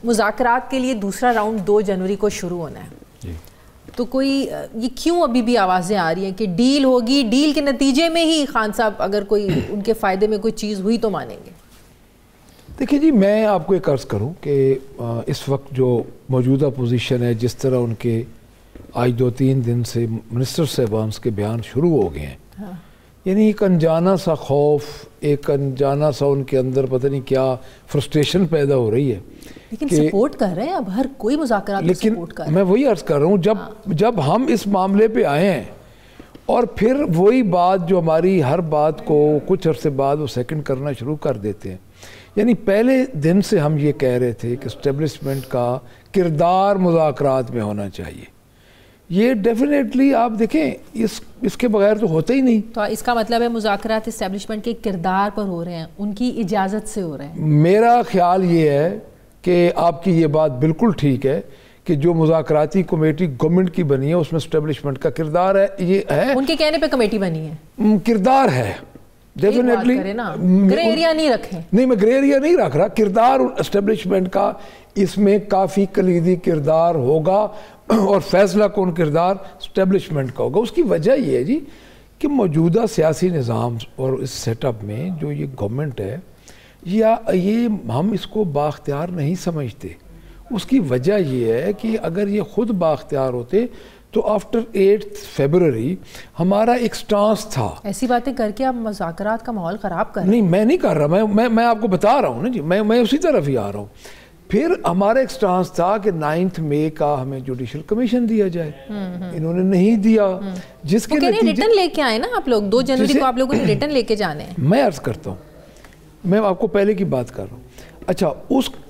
مذاکرات کے لیے دوسرا راؤنڈ 2 جنوری کو شروع ہونا ہے, تو کوئی یہ کیوں ابھی بھی آوازیں آ رہی ہیں کہ ڈیل ہوگی, ڈیل کے نتیجے میں ہی خان صاحب اگر کوئی ان کے فائدے میں کوئی چیز ہوئی تو مانیں گے؟ دیکھیں جی, میں آپ کو ایک عرض کروں کہ اس وقت جو موجودہ پوزیشن ہے, جس طرح ان کے آج 2-3 دن سے منسٹر صاحبان کے بیان شروع ہو گئے ہیں, یعنی ایک انجانا سا خوف, ایک انجانا سا ان کے اندر پتہ نہیں کیا فرسٹریشن پیدا ہو رہی ہے. لیکن سپورٹ کر رہے ہیں اب ہر کوئی مذاکرات کو سپورٹ کر رہا ہے. میں وہی عرض کر رہا ہوں, جب ہم اس معاملے پہ آئے ہیں اور پھر وہی بات جو ہماری ہر بات کو کچھ عرصے بعد وہ سیکنڈ کرنا شروع کر دیتے ہیں. یعنی پہلے دن سے ہم یہ کہہ رہے تھے کہ اسٹیبلشمنٹ کا کردار مذاکرات میں ہونا چاہیے. یہ ڈیفینیٹلی آپ دیکھیں اس کے بغیر تو ہوتا ہی نہیں. تو اس کا مطلب ہے مذاکرات اسٹیبلشمنٹ کے کردار پر ہو رہے ہیں, ان کی اجازت سے ہو رہے ہیں. میرا خیال یہ ہے کہ آپ کی یہ بات بالکل ٹھیک ہے کہ جو مذاکراتی کمیٹی گورنمنٹ کی بنی ہے اس میں اسٹیبلشمنٹ کا کردار ہے, یہ ہے ان کے کہنے پہ کمیٹی بنی ہے, کردار ہے ڈیفینیٹلی. گرے ایریا نہیں رکھیں. نہیں, میں گرے ایریا نہیں رکھ رہا, کردار اسٹیبلشمنٹ کا اس میں کافی کلیدی کردار ہوگا اور فیصلہ کون کردار اسٹیبلشمنٹ کا ہوگا. اس کی وجہ یہ ہے جی کہ موجودہ سیاسی نظام اور اس سیٹ اپ میں جو یہ گورنمنٹ ہے, یا یہ ہم اس کو بااختیار نہیں سمجھتے. اس کی وجہ یہ ہے کہ اگر یہ خود بااختیار ہوتے تو آفٹر 8 فیبروری ہمارا ایک سٹانس تھا. ایسی باتیں کر کے آپ مذاکرات کا ماحول خراب کر رہے ہیں. نہیں, میں نہیں کر رہا, میں آپ کو بتا رہا ہوں نا جی, میں اسی طرف ہی آ رہا ہوں. پھر ہمارا ایک سٹانس تھا کہ 9 مئی کا ہمیں جوڈیشل کمیشن دیا جائے, انہوں نے نہیں دیا, جس کے نتیجے ریٹن لے کے آئے نا آپ لوگ. 2 جنوری کو آپ لوگوں نے ریٹن لے کے جانے ہیں. میں عرض کرتا ہوں, میں آپ کو پہلے کی بات کر رہا ہوں. اچھا,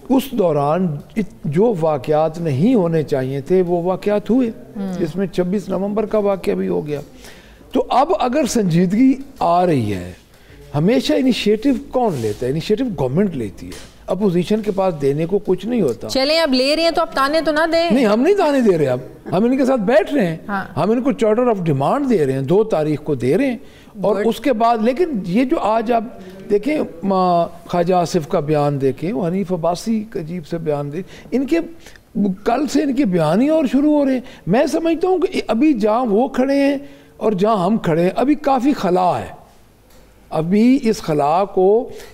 اس دوران جو واقعات نہیں ہونے چاہیے تھے وہ واقعات ہوئے, جس میں 26 نومبر کا واقعہ بھی ہو گیا. تو اب اگر سنجیدگی آ رہی ہے, ہمیشہ انیشیٹو کون لیتا ہے؟ انیشیٹو گورنمنٹ لیتی ہے, اپوزیشن کے پاس دینے کو کچھ نہیں ہوتا. چلیں اب لے رہے ہیں تو اب تانے تو نہ دیں. نہیں, ہم نہیں تانے دے رہے, اب ہم ان کے ساتھ بیٹھ رہے ہیں. ہم ان کو چارٹر آف ڈیمانڈ دے رہے ہیں, 2 تاریخ کو دے رہے ہیں. اور اس کے بعد لیکن یہ جو آج آپ دیکھیں خواجہ آصف کا بیان دیکھیں, وہ حنیف عباسی کا عجیب سے بیان دے, ان کے کل سے ان کے بیان ہی اور شروع ہو رہے ہیں. میں سمجھتا ہوں کہ ابھی جہاں وہ کھڑے ہیں اور جہاں ہم کھڑے ہیں ابھی کافی خلا ہے. ابھی اس خلا کو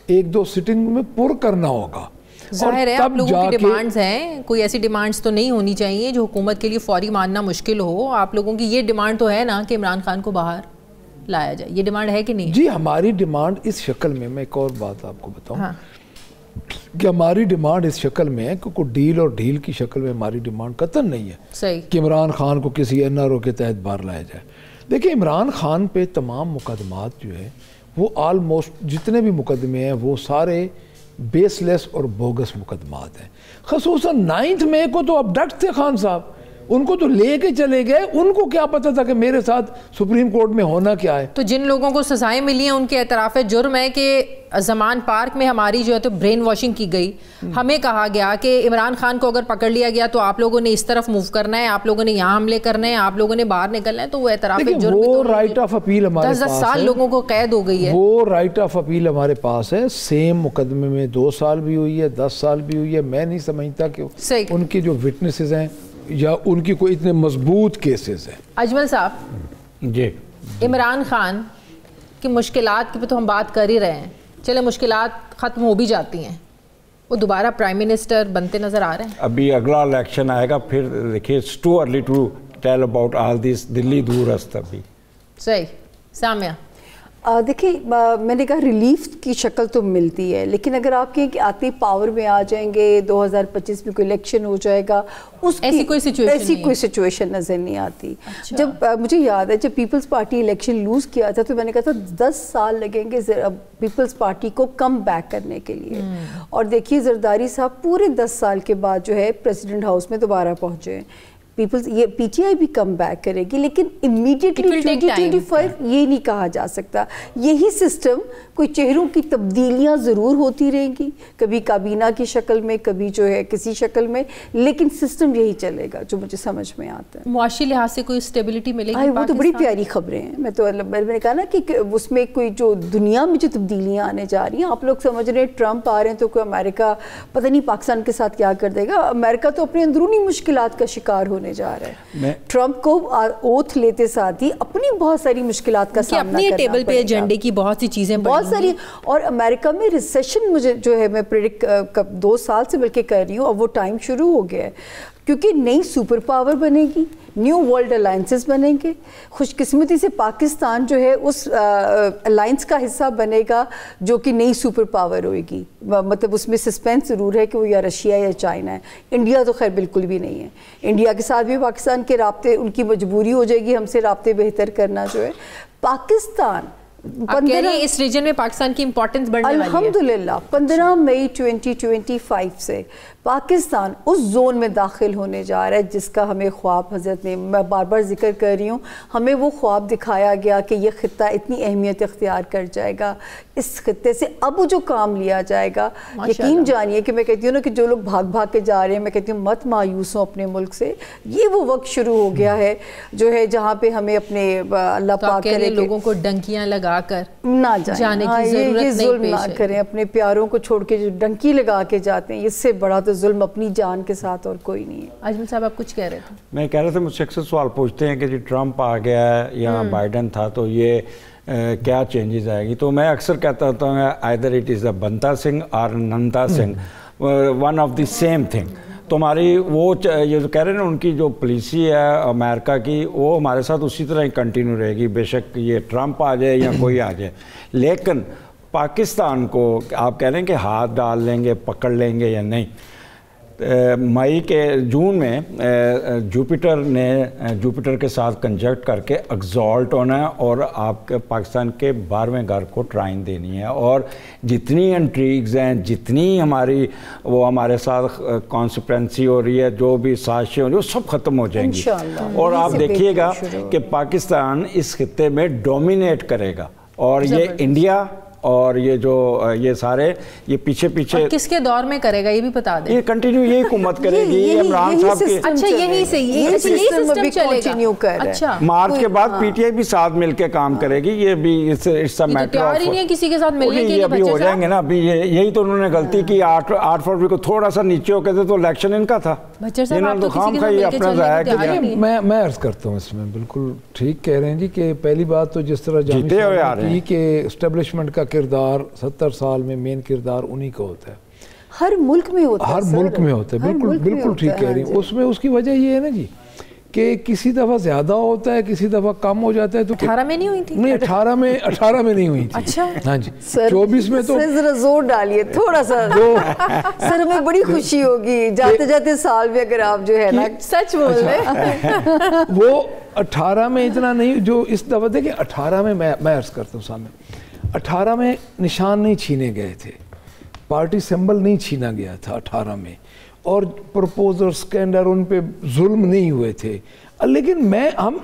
1-2 سٹنگ میں پر کرنا ہوگا. ظاہر ہے آپ لوگوں کی ڈیمانڈز ہیں, کوئی ایسی ڈیمانڈز تو نہیں ہونی چاہیے جو حکومت کے لیے فوری ماننا مشکل ہو. آپ لوگوں کی یہ ڈیمانڈ تو ہے نا کہ عمران خان کو باہر لایا جائے, یہ ڈیمانڈ ہے کہ نہیں؟ جی, ہماری ڈیمانڈ اس شکل میں ایک اور بات آپ کو بتاؤں کہ ہماری ڈیمانڈ اس شکل میں ہے کہ کوئی ڈیل اور ڈیل کی شکل میں ہماری ڈیمانڈ قطعاً نہیں ہے کہ عمران خان کو کسی NRO کے تحت باہر لایا جائے. دیکھیں, عمران خان پہ تمام مقدمات جو ہے وہ آلموسٹ جتنے بھی مقدمے ہیں وہ سارے بیس لیس اور بوگس مقدمات ہیں. خصوصاً 9 مئی کو تو اب ڈٹ تھے خان صاحب, ان کو تو لے کے چلے گئے, ان کو کیا پتا تھا کہ میرے ساتھ سپریم کورٹ میں ہونا کیا ہے. تو جن لوگوں کو سزائیں ملی ہیں ان کے اعتراف جرم ہے کہ زمان پارک میں ہماری جو ہے تو برین واشنگ کی گئی. ہمیں کہا گیا کہ عمران خان کو اگر پکڑ لیا گیا تو آپ لوگوں نے اس طرف موو کرنا ہے, آپ لوگوں نے یہاں حملے کرنے ہیں, آپ لوگوں نے باہر نکلنا ہے. تو وہ اعتراف جرم, وہ رائٹ آف اپیل ہمارے پاس ہے. 10 سال لوگوں کو قید ہو گئی ہے. وہ رائٹ آف اپیل ہمارے پاس ہے. سیم مقدمے میں 2 سال بھی ہوئی ہے, 10 سال بھی ہوئی ہے. میں نہیں سمجھتا کہ ان کے جو وٹنسز ہیں یا ان کی کوئی اتنے مضبوط کیسز ہیں. اجمل صاحب جی, عمران خان کی مشکلات کی پہ تو ہم بات کر ہی رہے ہیں, چلے مشکلات ختم ہو بھی جاتی ہیں, وہ دوبارہ پرائم منسٹر بنتے نظر آ رہے ہیں. ابھی اگلا الیکشن آئے گا, پھر دیکھیے it's too early to tell about all this. دلی دور است ابھی. صحیح. سامیہ دیکھیں, میں نے کہا ریلیف کی شکل تو ملتی ہے, لیکن اگر آپ کہیں کہ آتے پاور میں آ جائیں گے, 2025 میں کوئی الیکشن ہو جائے گا, ایسی کوئی سچویشن نظر نہیں آتی. جب مجھے یاد ہے جب پیپلز پارٹی الیکشن لوز کیا تھا تو میں نے کہا تھا 10 سال لگیں گے پیپلز پارٹی کو کم بیک کرنے کے لیے. اور دیکھیے زرداری صاحب پورے 10 سال کے بعد جو ہے پریزیڈنٹ ہاؤس میں دوبارہ پہنچے ہیں. پیپلز یہ پی ٹی آئی بھی کم بیک کرے گی, لیکن امیڈیٹلی 2025 یہ نہیں کہا جا سکتا. یہی سسٹم کوئی چہروں کی تبدیلیاں ضرور ہوتی رہیں گی, کبھی کابینہ کی شکل میں, کبھی جو ہے کسی شکل میں, لیکن سسٹم یہی چلے گا جو مجھے سمجھ میں آتا ہے. معاشی لحاظ سے کوئی اسٹیبلٹی ملے گی؟ وہ تو بڑی پیاری خبریں ہیں. میں نے کہا نا کہ اس میں کوئی جو دنیا میں جو تبدیلیاں آنے جا رہی ہیں, آپ لوگ سمجھ رہے ہیں ٹرمپ آ رہے ہیں تو کوئی امریکہ پتہ نہیں پاکستان کے ساتھ کیا کر دے گا. امریکہ تو اپنے اندرونی مشکلات کا شکار ہونے جا رہا ہے. ٹرمپ کو اوتھ لیتے ساتھ ہی اپنی بہت ساری مشکلات کا سامنا کرنا پڑے گا. ٹیبل پہ ایجنڈے کی بہت سی چیزیں بہت ساری, اور امریکہ میں ریسیشن مجھے جو ہے میں پریڈکٹ 2 سال سے بلکہ کر رہی ہوں, اب وہ ٹائم شروع ہو گیا ہے کیونکہ نئی سپر پاور بنے گی, نیو ورلڈ الائنسز بنیں گے. خوش قسمتی سے پاکستان جو ہے اس الائنس کا حصہ بنے گا جو کہ نئی سپر پاور ہوئے گی. مطلب اس میں سسپینس ضرور ہے کہ وہ یا رشیا یا چائنا ہے. انڈیا تو خیر بالکل بھی نہیں ہے. انڈیا کے ساتھ بھی پاکستان کے رابطے, ان کی مجبوری ہو جائے گی ہم سے رابطے بہتر کرنا. جو ہے پاکستان اس ریجن میں پاکستان کی امپورٹنس بڑھنے والی ہے. الحمدللہ 15 مئی 2025 سے پاکستان اس زون میں داخل ہونے جا رہا ہے جس کا ہمیں خواب, حضرت نے, میں بار بار ذکر کر رہی ہوں, ہمیں وہ خواب دکھایا گیا کہ یہ خطہ اتنی اہمیت اختیار کر جائے گا. اس خطے سے اب جو کام لیا جائے گا, یقین جانیے کہ میں کہتی ہوں نا کہ جو لوگ بھاگ بھاگ کے جا رہے ہیں, میں کہتی ہوں مت مایوس ہوں اپنے ملک سے. یہ وہ وقت شروع ہو گیا ہے جو ہے جہاں پہ ہمیں اپنے اللہ پاک کرے لوگوں کو ڈنکیاں لگا کر نہ جانے کی ضرورت نہیں, ظلم نہ کریں. اپنے پیاروں کو چھوڑ کے جو ڈنکی لگا کے جاتے ہیں, اس سے بڑا تو ظلم اپنی جان کے ساتھ اور کوئی نہیں ہے. اجمل صاحب آپ کچھ کہہ رہے تھے. میں کہہ رہا تھا, مجھ سے اکثر سوال پوچھتے ہیں کہ جی ٹرمپ آ گیا ہے یا بائیڈن تھا تو یہ کیا چینجز آئے گی. تو میں اکثر کہتا ہوتا ہوں either it is a بنتا سنگھ اور نندا Singh, one of the same thing. تو ہماری وہ یہ جو کہہ رہے ہیں نا ان کی جو پالیسی ہے امریکہ کی, وہ ہمارے ساتھ اسی طرح ہی کنٹینیو رہے گی, بے شک یہ ٹرمپ آ جائے یا کوئی آ جائے. لیکن پاکستان کو آپ کہہ رہے ہیں کہ ہاتھ ڈال لیں گے, پکڑ لیں گے یا نہیں. جون میں جوپیٹر کے ساتھ کنجکٹ کر کے ایگزالٹ ہونا ہے اور آپ کے پاکستان کے 12ویں گھر کو ٹرائن دینی ہے. اور جتنی انٹریگز ہیں, جتنی ہماری وہ ہمارے ساتھ کانسپرنسی ہو رہی ہے, جو بھی سازشیں ہو رہی ہیں, وہ سب ختم ہو جائیں گی. اور آپ دیکھیے گا کہ پاکستان اس خطے میں ڈومینیٹ کرے گا, اور یہ انڈیا اور یہ جو یہ سارے یہ پیچھے کس کے دور میں کرے گا یہ بھی بتا دیں. یہ کنٹینیو یہی حکومت کرے گی عمران صاحب کے. اچھا یہی سے یہ سسٹم چلے گا. اچھا مارچ کے بعد پی ٹی آئی بھی ساتھ مل کے کام کرے گی. یہ بھی اس کا میٹر تیار ہی نہیں ہے کسی کے ساتھ ملنے کے لیے. ابھی ہو جائیں گے نا. ابھی یہی تو انہوں نے غلطی کی, 8 فروری کو تھوڑا سا نیچے ہو کے تھے تو الیکشن ان کا تھا. انہوں نے تو خام خواہی اپنا ضائع کیا. میں عرض کرتا ہوں اس میں بالکل ٹھیک کہہ رہے ہیں جی کہ پہلی بات تو جس طرح جیتے ہوئے آ رہے ہیں کہ اسٹیبلشمنٹ کا کردار 70 سال میں مین کردار انہی کا ہوتا ہے. ہر ملک میں ہوتا ہے. ہر ملک میں ہوتا ہے. بالکل ٹھیک کہہ رہی ہیں. اس میں اس کی وجہ یہ ہے نا جی کہ کسی دفعہ زیادہ ہوتا ہے, کسی دفعہ کم ہو جاتا ہے. تو 18 میں نہیں ہوئی تھی. نہیں 18 میں نہیں ہوئی تھی. اچھا ہاں جی 24 میں تو ذرا زور ڈالیے تھوڑا سا. سر ہمیں بڑی خوشی ہوگی جاتے جاتے سال بھی اگر آپ جو ہے نا سچ بول رہے. وہ 18 میں اتنا نہیں, جو اس دفعہ دیکھیں 18 میں میں عرض کرتا ہوں سامنے, 18 میں نشان نہیں چھینے گئے تھے, پارٹی سمبل نہیں چھینا گیا تھا 18 میں, اور پروپوزر سکینڈر ان پہ ظلم نہیں ہوئے تھے. لیکن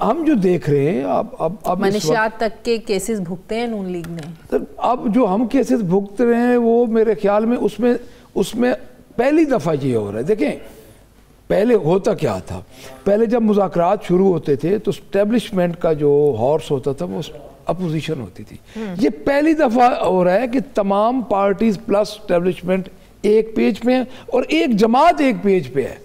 ہم جو دیکھ رہے ہیں اب منشیات تک کے کیسز بھگتے ہیں نون لیگ نے. اب جو ہم کیسز بھگت رہے ہیں وہ میرے خیال میں اس میں پہلی دفعہ یہ ہو رہا ہے. دیکھیں پہلے ہوتا کیا تھا, پہلے جب مذاکرات شروع ہوتے تھے تو اسٹیبلشمنٹ کا جو ہارس ہوتا تھا وہ اپوزیشن ہوتی تھی. یہ پہلی دفعہ ہو رہا ہے کہ تمام پارٹیز پلس اسٹیبلشمنٹ ایک پیج پہ ہیں اور ایک جماعت ایک پیج پہ ہے.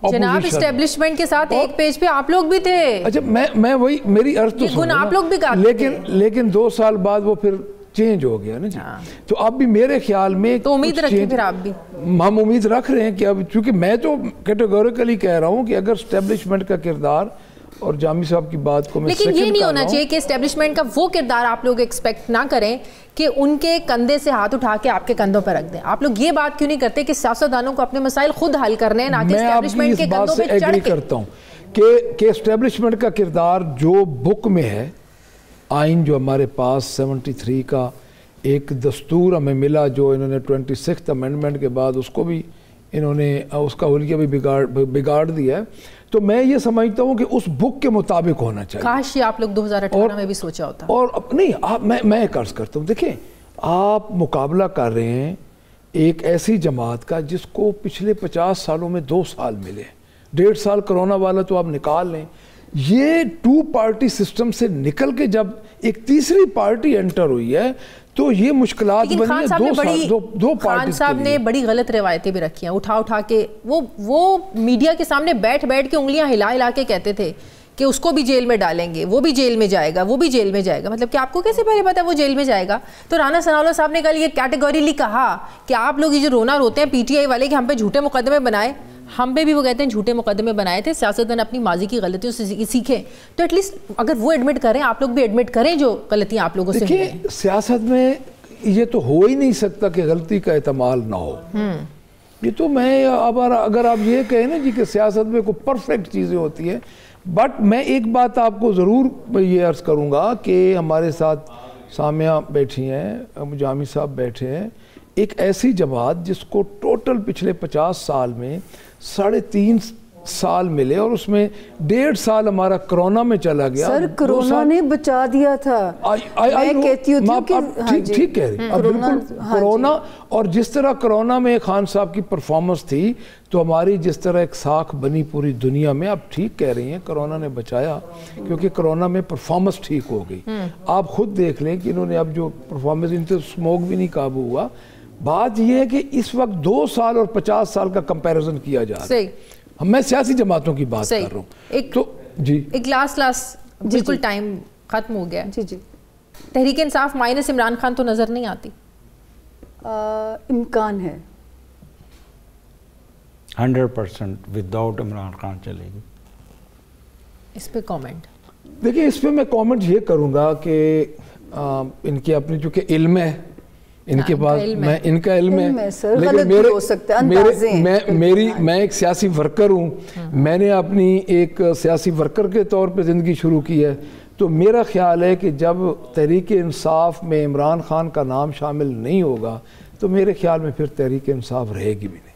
جناب اسٹیبلشمنٹ کے ساتھ ایک پیج پہ آپ لوگ بھی تھے. اچھا میں وہی میری عرض تو سنو, آپ لوگ بھی لیکن 2 سال بعد وہ پھر چینج ہو گیا نا جی. تو اب بھی میرے خیال میں تو امید رکھیں پھر آپ بھی. ہم امید رکھ رہے ہیں کہ اب چونکہ میں تو کیٹیگوریکلی کہہ رہا ہوں کہ اگر اسٹیبلشمنٹ کا کردار, اور جامی صاحب کی بات کو میں لیکن یہ نہیں ہونا چاہیے کہ اسٹیبلشمنٹ کا وہ کردار آپ لوگ ایکسپیکٹ نہ کریں کہ ان کے کندھے سے ہاتھ اٹھا کے آپ کے کندھوں پر رکھ دیں. آپ لوگ یہ بات کیوں نہیں کرتے کہ سیاستدانوں کو اپنے مسائل خود حل کرنے ہیں, نہ کہ اسٹیبلشمنٹ کے کندھوں پہ چڑھ کے. میں آپ کی اس بات سے ایگری کرتا ہوں کہ اسٹیبلشمنٹ کا کردار جو بک میں ہے, آئین جو ہمارے پاس 73 کا ایک دستور ہمیں ملا, جو انہوں نے 26th امینڈمنٹ کے بعد اس کو بھی انہوں نے اس کا حلیہ بھی بگاڑ دیا ہے. تو میں یہ سمجھتا ہوں کہ اس بک کے مطابق ہونا چاہیے. کاش یہ آپ لوگ 2018 میں بھی سوچا ہوتا. اور نہیں میں ایک عرض کرتا ہوں, دیکھیں آپ مقابلہ کر رہے ہیں ایک ایسی جماعت کا جس کو پچھلے 50 سالوں میں 2 سال ملے, 1.5 سال کرونا والا تو آپ نکال لیں. یہ 2 پارٹی سسٹم سے نکل کے جب ایک تیسری پارٹی انٹر ہوئی ہے تو یہ مشکلات بنی ہیں. دو خان صاحب نے بڑی غلط روایتیں بھی رکھی ہیں, اٹھا کے وہ میڈیا کے سامنے بیٹھ کے انگلیاں ہلا کے کہتے تھے کہ اس کو بھی جیل میں ڈالیں گے, وہ بھی جیل میں جائے گا, وہ بھی جیل میں جائے گا. مطلب کہ آپ کو کیسے پہلے پتا ہے وہ جیل میں جائے گا؟ تو رانا ثناءاللہ صاحب نے کل یہ کیٹیگوریلی کہا کہ آپ لوگ یہ جو رونا روتے ہیں پی ٹی آئی والے کہ ہم پہ جھوٹے مقدمے بنائے, ہم پہ بھی وہ کہتے ہیں جھوٹے مقدمے بنائے تھے, سیاستدان اپنی ماضی کی غلطیوں سے سیکھیں. تو ایٹ لیسٹ اگر وہ ایڈمٹ کریں, آپ لوگ بھی ایڈمٹ کریں جو غلطیاں آپ لوگوں سے ہوئی ہیں. سیاست میں یہ تو ہو ہی نہیں سکتا کہ غلطی کا احتمال نہ ہو. یہ تو میں اگر آپ یہ کہیں نا جی کہ سیاست میں کوئی پرفیکٹ چیزیں ہوتی ہیں, بٹ میں ایک بات آپ کو ضرور یہ عرض کروں گا کہ ہمارے ساتھ سامیہ بیٹھی ہیں, جامی صاحب بیٹھے ہیں, ایک ایسی جماعت جس کو ٹوٹل پچھلے 50 سال میں 3.5 سال ملے اور اس میں 1.5 سال ہمارا کرونا میں چلا گیا. سر کرونا نے بچا دیا تھا. میں کہتی ہوں کہ ٹھیک کہہ رہی اب بالکل کرونا, اور جس طرح کرونا میں خان صاحب کی پرفارمنس تھی تو ہماری جس طرح ایک ساکھ بنی پوری دنیا میں. آپ ٹھیک کہہ رہی ہیں, کرونا نے بچایا کیونکہ کرونا میں پرفارمنس ٹھیک ہو گئی. آپ خود دیکھ لیں کہ انہوں نے اب جو پرفارمنس, ان سے اسموک بھی نہیں قابو ہوا. بات یہ ہے کہ اس وقت 2 سال اور 50 سال کا کمپیریزن کیا جا رہا ہے. میں سیاسی جماعتوں کی بات کر رہا ہوں. تو ایک لاسٹ بالکل ٹائم ختم ہو گیا. جی تحریک انصاف مائنس عمران خان تو نظر نہیں آتی. امکان ہے 100% وداؤٹ عمران خان چلے گی. اس پہ کامنٹ دیکھیں, اس پہ میں کامنٹ یہ کروں گا کہ ان کی اپنی چونکہ علم ہے, ان کے پاس ان کا علم ہے, لیکن میں ایک سیاسی ورکر ہوں. میں نے اپنی ایک سیاسی ورکر کے طور پہ زندگی شروع کی ہے. تو میرا خیال ہے کہ جب تحریک انصاف میں عمران خان کا نام شامل نہیں ہوگا تو میرے خیال میں پھر تحریک انصاف رہے گی بھی نہیں.